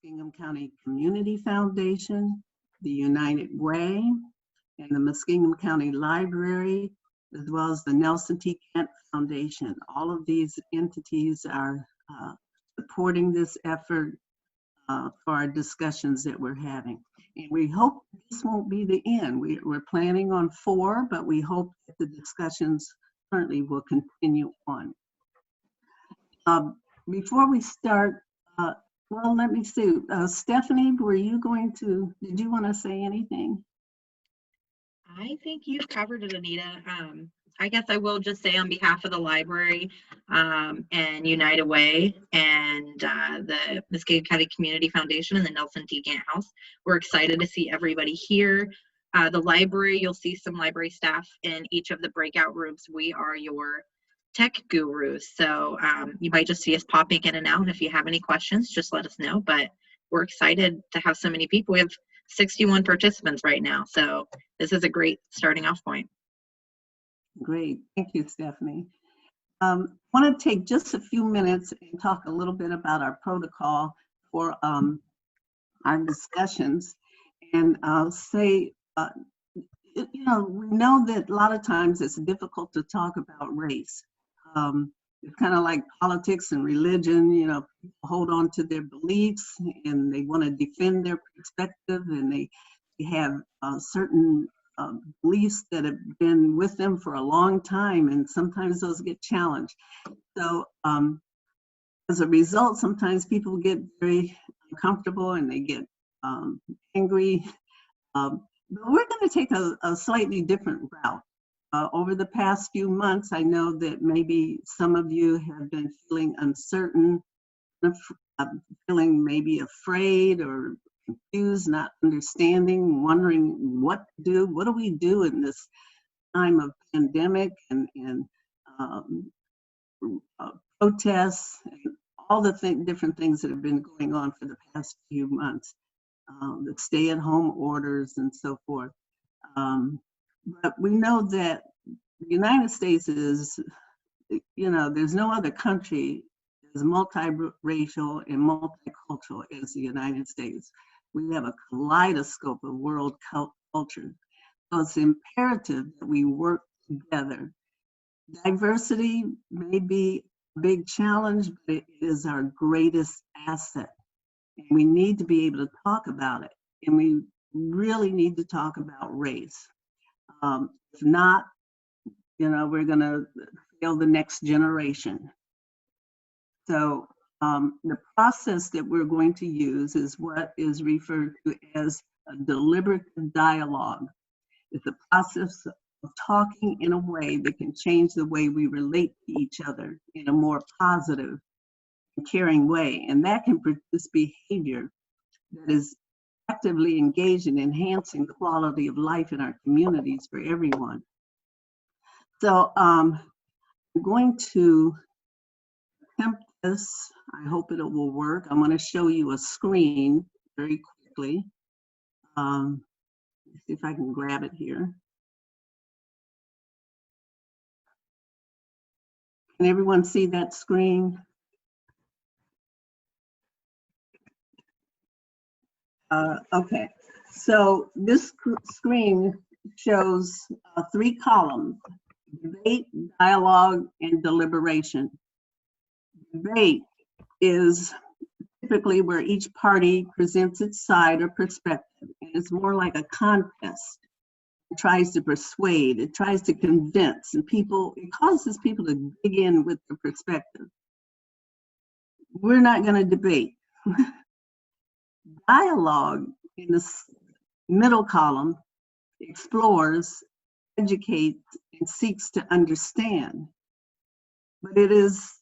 Muskingum County Community Foundation, the United Way, and the Muskingum County Library, as well as the Nelson T. Kent Foundation. All of these entities are supporting this effort for our discussions that we're having. And we hope this won't be the end. We're planning on 4, but we hope that the discussions currently will continue on. Before we start, well, let me see. Stephanie, did you want to say anything? I think you've covered it, Anita. I guess I will just say on behalf of the library and United Way and the Muskingum County Community Foundation and the Nelson T. Gant House, we're excited to see everybody here. The library, you'll see some library staff in each of the breakout rooms. We are your tech gurus, so you might just see us popping in and out, and if you have any questions, just let us know. But we're excited to have so many people. We have 61 participants right now, so this is a great starting off point. Great, thank you, Stephanie. I want to take just a few minutes and talk a little bit about our protocol for our discussions, and I'll say, we know that a lot of times it's difficult to talk about race. It's kind of like politics and religion, people hold on to their beliefs and they want to defend their perspective, and they have certain beliefs that have been with them for a long time, and sometimes those get challenged. So as a result, sometimes people get very uncomfortable and they get angry. But we're going to take a slightly different route. Over the past few months, I know that maybe some of you have been feeling uncertain, feeling maybe afraid or confused, not understanding, wondering what to do. What do we do in this time of pandemic and protests and all the different things that have been going on for the past few months, the stay-at-home orders and so forth. But we know that the United States is, there's no other country as multiracial and multicultural as the United States. We have a kaleidoscope of world culture. So it's imperative that we work together. Diversity may be a big challenge, but it is our greatest asset. And we need to be able to talk about it. And we really need to talk about race. If not, we're going to fail the next generation. So the process that we're going to use is what is referred to as a deliberative dialogue. It's a process of talking in a way that can change the way we relate to each other in a more positive and caring way. And that can produce behavior that is actively engaged in enhancing the quality of life in our communities for everyone. So I'm going to attempt this. I hope it will work. I'm going to show you a screen very quickly. Let's see if I can grab it here. Can everyone see that screen? Okay, so this screen shows 3 columns: debate, dialogue, and deliberation. Debate is typically where each party presents its side or perspective, and it's more like a contest. It tries to persuade, it tries to convince, and it causes people to dig in with the perspective. We're not going to debate. Dialogue in the middle column explores, educates, and seeks to understand, but it is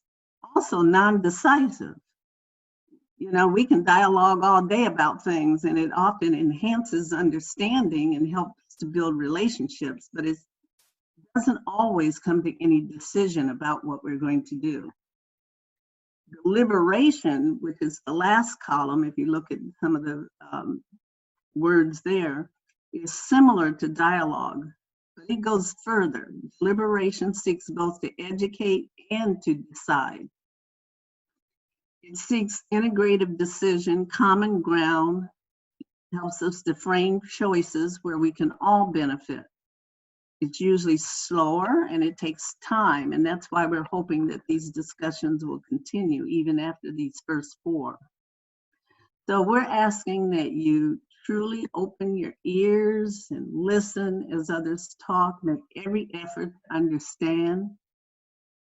also non-decisive. We can dialogue all day about things, and it often enhances understanding and helps to build relationships, but it doesn't always come to any decision about what we're going to do. Deliberation, which is the last column, if you look at some of the words there, is similar to dialogue, but it goes further. Deliberation seeks both to educate and to decide. It seeks integrative decision, common ground, helps us to frame choices where we can all benefit. It's usually slower and it takes time, and that's why we're hoping that these discussions will continue even after these first 4. So we're asking that you truly open your ears and listen as others talk, make every effort to understand.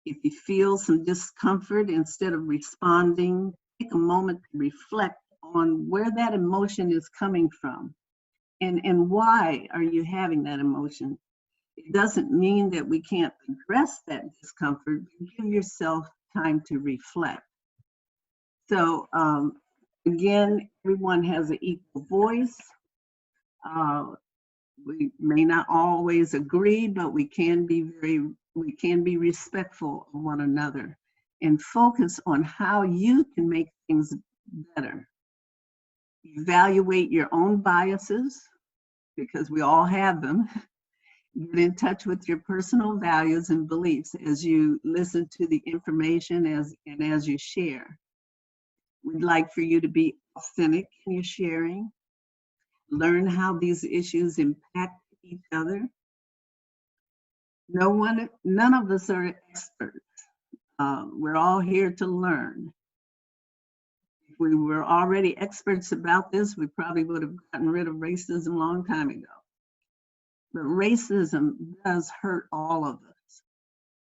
If you feel some discomfort, instead of responding, take a moment to reflect on where that emotion is coming from and why are you having that emotion. It doesn't mean that we can't address that discomfort, but give yourself time to reflect. So again, everyone has an equal voice. We may not always agree, but we can be respectful of one another and focus on how you can make things better. Evaluate your own biases, because we all have them. Get in touch with your personal values and beliefs as you listen to the information and as you share. We'd like for you to be authentic in your sharing. Learn how these issues impact each other. None of us are experts. We're all here to learn. If we were already experts about this, we probably would have gotten rid of racism a long time ago. But racism does hurt all of us.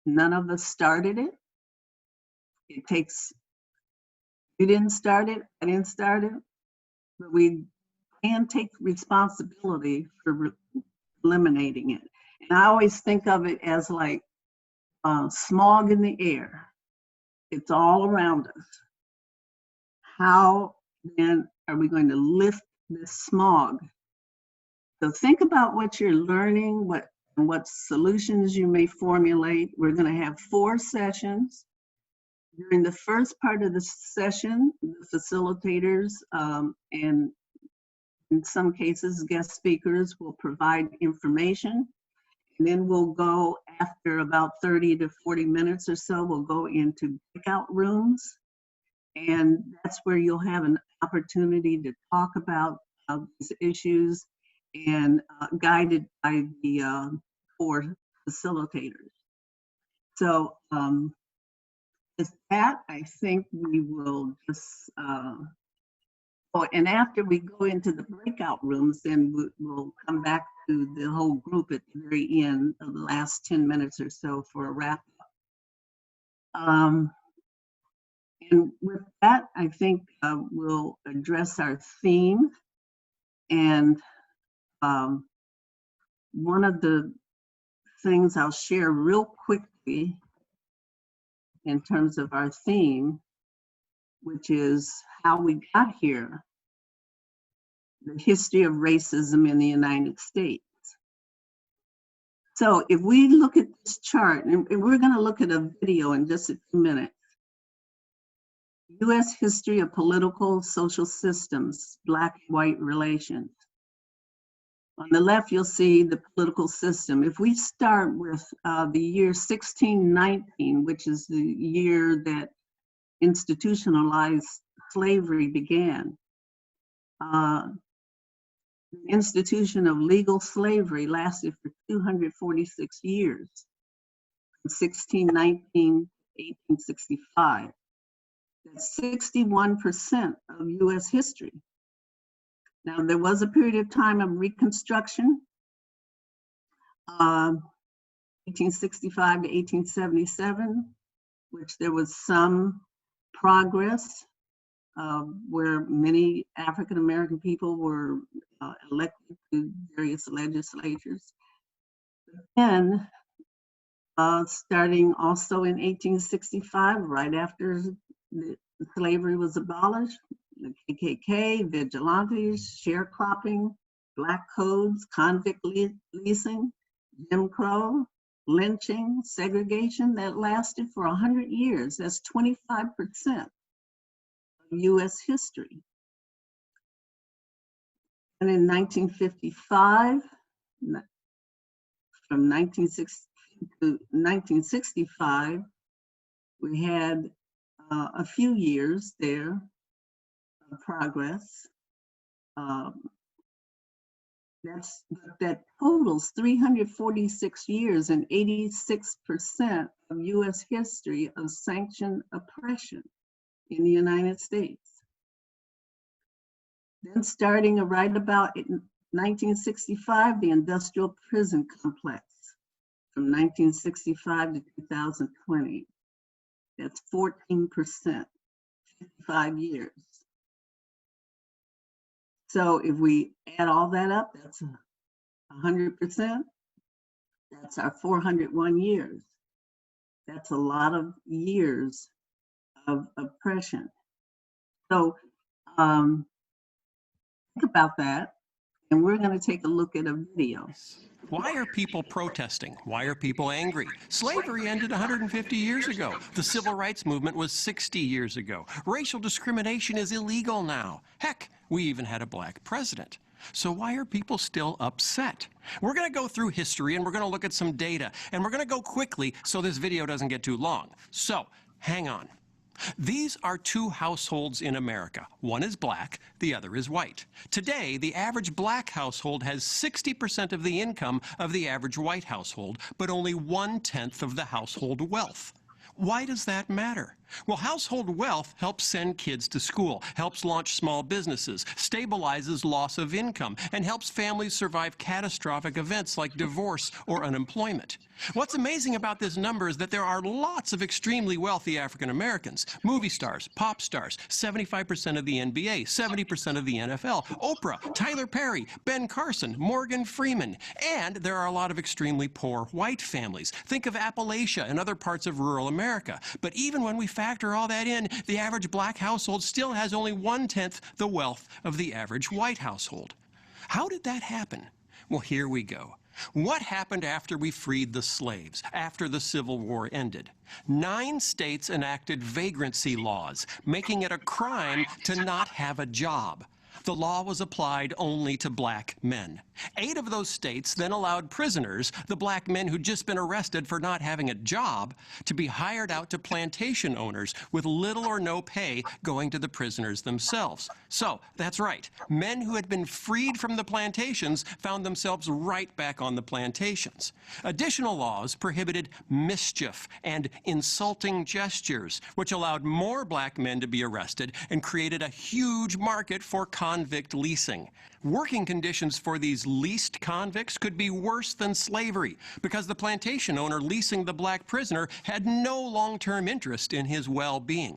None of us started it. You didn't start it, I didn't start it, but we can take responsibility for eliminating it. And I always think of it as like smog in the air. It's all around us. How then are we going to lift this smog? So think about what you're learning, what solutions you may formulate. We're going to have 4 sessions. During the first part of the session, the facilitators and in some cases guest speakers will provide information. And then we'll go, after about 30 to 40 minutes or so, we'll go into breakout rooms. And that's where you'll have an opportunity to talk about these issues and guided by the 4 facilitators. So with that, I think we will just, and after we go into the breakout rooms, then we'll come back to the whole group at the very end of the last 10 minutes or so for a wrap up. And with that, I think we'll address our theme. And one of the things I'll share real quickly in terms of our theme, which is how we got here, the history of racism in the United States. So if we look at this chart, and we're going to look at a video in just a few minutes, U.S. history of political social systems, Black and white relations. On the left, you'll see the political system. If we start with the year 1619, which is the year that institutionalized slavery began, the institution of legal slavery lasted for 246 years, from 1619 to 1865. That's 61% of U.S. history. Now, there was a period of time of Reconstruction, 1865 to 1877, which there was some progress where many African American people were elected to various legislatures. And starting also in 1865, right after slavery was abolished, the KKK, vigilantes, sharecropping, black codes, convict leasing, Jim Crow, lynching, segregation that lasted for 100 years. That's 25% of U.S. history. And in 1955, from 1960 to 1965, we had a few years there of progress. Um, that totals 346 years and 86% of U.S. history of sanctioned oppression in the United States. Then starting right about 1965, the industrial prison complex from 1965 to 2020. That's 14%, 55 years. So if we add all that up, that's 100%. That's our 401 years. That's a lot of years of oppression. So think about that, and we're going to take a look at a video. Why are people protesting? Why are people angry? Slavery ended 150 years ago. The civil rights movement was 60 years ago. Racial discrimination is illegal now. Heck, we even had a black president. So why are people still upset? We're going to go through history and we're going to look at some data, and we're going to go quickly so this video doesn't get too long. So hang on. These are two households in America. One is black, the other is white. Today, the average black household has 60% of the income of the average white household, but only 1/10 of the household wealth. Why does that matter? Well, household wealth helps send kids to school, helps launch small businesses, stabilizes loss of income, and helps families survive catastrophic events like divorce or unemployment. What's amazing about this number is that there are lots of extremely wealthy African Americans, movie stars, pop stars, 75% of the NBA, 70% of the NFL, Oprah, Tyler Perry, Ben Carson, Morgan Freeman, and there are a lot of extremely poor white families. Think of Appalachia and other parts of rural America. But even when we factor all that in, the average black household still has only 1/10 the wealth of the average white household. How did that happen? Well, here we go. What happened after we freed the slaves, after the Civil War ended? 9 states enacted vagrancy laws, making it a crime to not have a job. The law was applied only to black men. 8 of those states then allowed prisoners, the black men who'd just been arrested for not having a job, to be hired out to plantation owners with little or no pay going to the prisoners themselves. So, that's right, men who had been freed from the plantations found themselves right back on the plantations. Additional laws prohibited mischief and insulting gestures, which allowed more black men to be arrested and created a huge market for convict leasing. Working conditions for these leased convicts could be worse than slavery because the plantation owner leasing the black prisoner had no long-term interest in his well-being.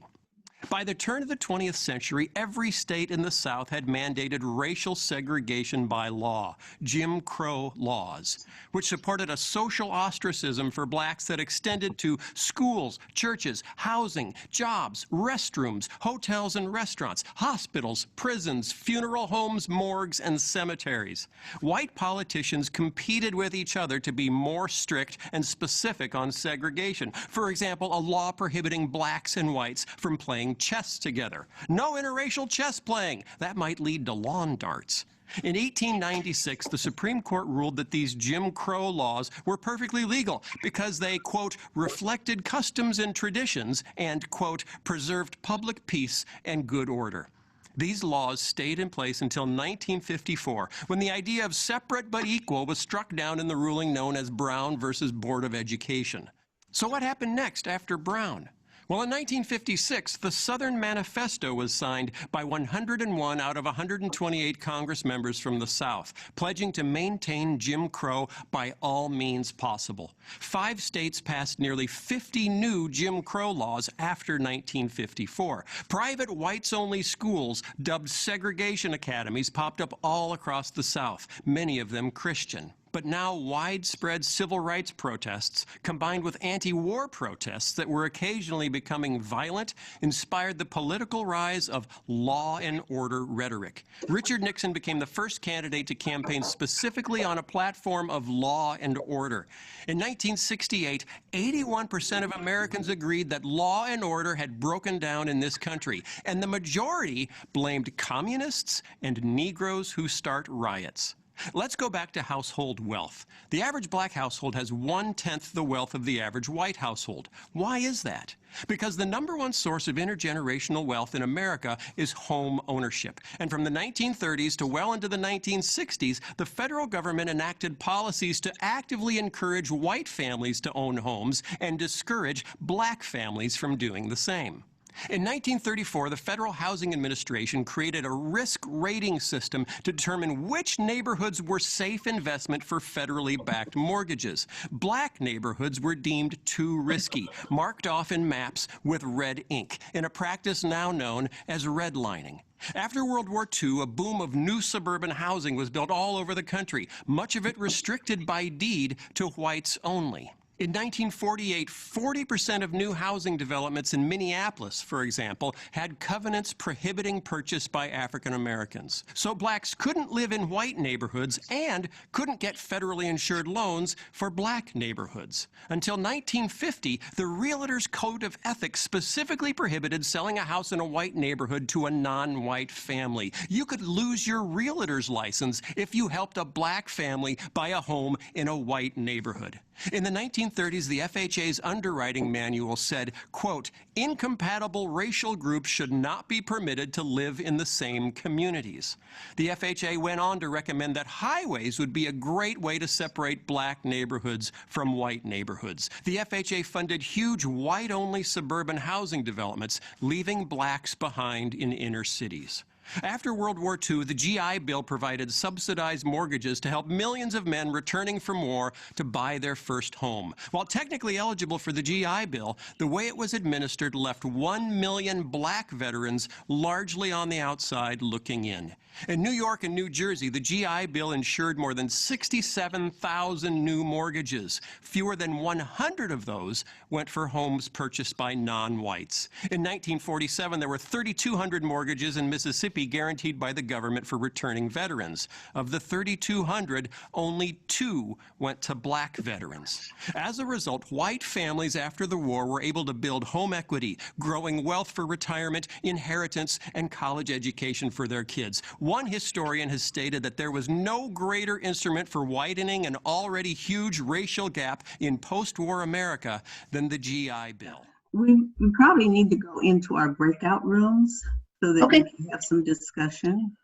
By the turn of the 20th century, every state in the South had mandated racial segregation by law, Jim Crow laws, which supported a social ostracism for blacks that extended to schools, churches, housing, jobs, restrooms, hotels and restaurants, hospitals, prisons, funeral homes, morgues, and cemeteries. White politicians competed with each other to be more strict and specific on segregation. For example, a law prohibiting blacks and whites from playing chess together. No interracial chess playing. That might lead to lawn darts. In 1896, the Supreme Court ruled that these Jim Crow laws were perfectly legal because they, quote, reflected customs and traditions and, quote, preserved public peace and good order. These laws stayed in place until 1954, when the idea of separate but equal was struck down in the ruling known as Brown versus Board of Education. So what happened next after Brown? Well, in 1956, the Southern Manifesto was signed by 101 out of 128 Congress members from the South, pledging to maintain Jim Crow by all means possible. 5 states passed nearly 50 new Jim Crow laws after 1954. Private whites-only schools, dubbed segregation academies, popped up all across the South, many of them Christian. But now widespread civil rights protests, combined with anti-war protests that were occasionally becoming violent, inspired the political rise of law and order rhetoric. Richard Nixon became the first candidate to campaign specifically on a platform of law and order. In 1968, 81% of Americans agreed that law and order had broken down in this country, and the majority blamed communists and Negroes who start riots. Let's go back to household wealth. The average black household has 1/10 the wealth of the average white household. Why is that? Because the number one source of intergenerational wealth in America is home ownership. And from the 1930s to well into the 1960s, the federal government enacted policies to actively encourage white families to own homes and discourage black families from doing the same. In 1934, the Federal Housing Administration created a risk rating system to determine which neighborhoods were safe investment for federally backed mortgages. Black neighborhoods were deemed too risky, marked off in maps with red ink, in a practice now known as redlining. After World War II, a boom of new suburban housing was built all over the country, much of it restricted by deed to whites only. In 1948, 40% of new housing developments in Minneapolis, for example, had covenants prohibiting purchase by African Americans. So blacks couldn't live in white neighborhoods and couldn't get federally insured loans for black neighborhoods. Until 1950, the Realtor's Code of Ethics specifically prohibited selling a house in a white neighborhood to a non-white family. You could lose your realtor's license if you helped a black family buy a home in a white neighborhood. In the 1930s, the FHA's underwriting manual said, quote, incompatible racial groups should not be permitted to live in the same communities. The FHA went on to recommend that highways would be a great way to separate black neighborhoods from white neighborhoods. The FHA funded huge white-only suburban housing developments, leaving blacks behind in inner cities. After World War II, the GI Bill provided subsidized mortgages to help millions of men returning from war to buy their first home. While technically eligible for the GI Bill, the way it was administered left 1 million black veterans largely on the outside looking in. In New York and New Jersey, the GI Bill insured more than 67,000 new mortgages. Fewer than 100 of those went for homes purchased by non-whites. In 1947, there were 3,200 mortgages in Mississippi guaranteed by the government for returning veterans. Of the 3,200, only 2 went to black veterans. As a result, white families after the war were able to build home equity, growing wealth for retirement, inheritance, and college education for their kids. One historian has stated that there was no greater instrument for widening an already huge racial gap in post-war America than the GI Bill. We probably need to go into our breakout rooms so that we can have some discussion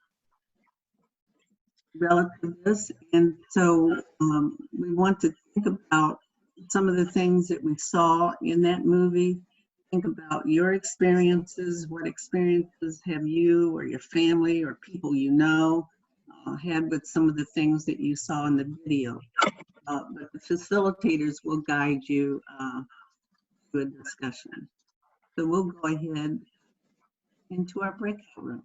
relative to this. And so we want to think about some of the things that we saw in that movie. Think about your experiences. What experiences have you or your family or people you know had with some of the things that you saw in the video? But the facilitators will guide you to a discussion. So we'll go ahead into our breakout room.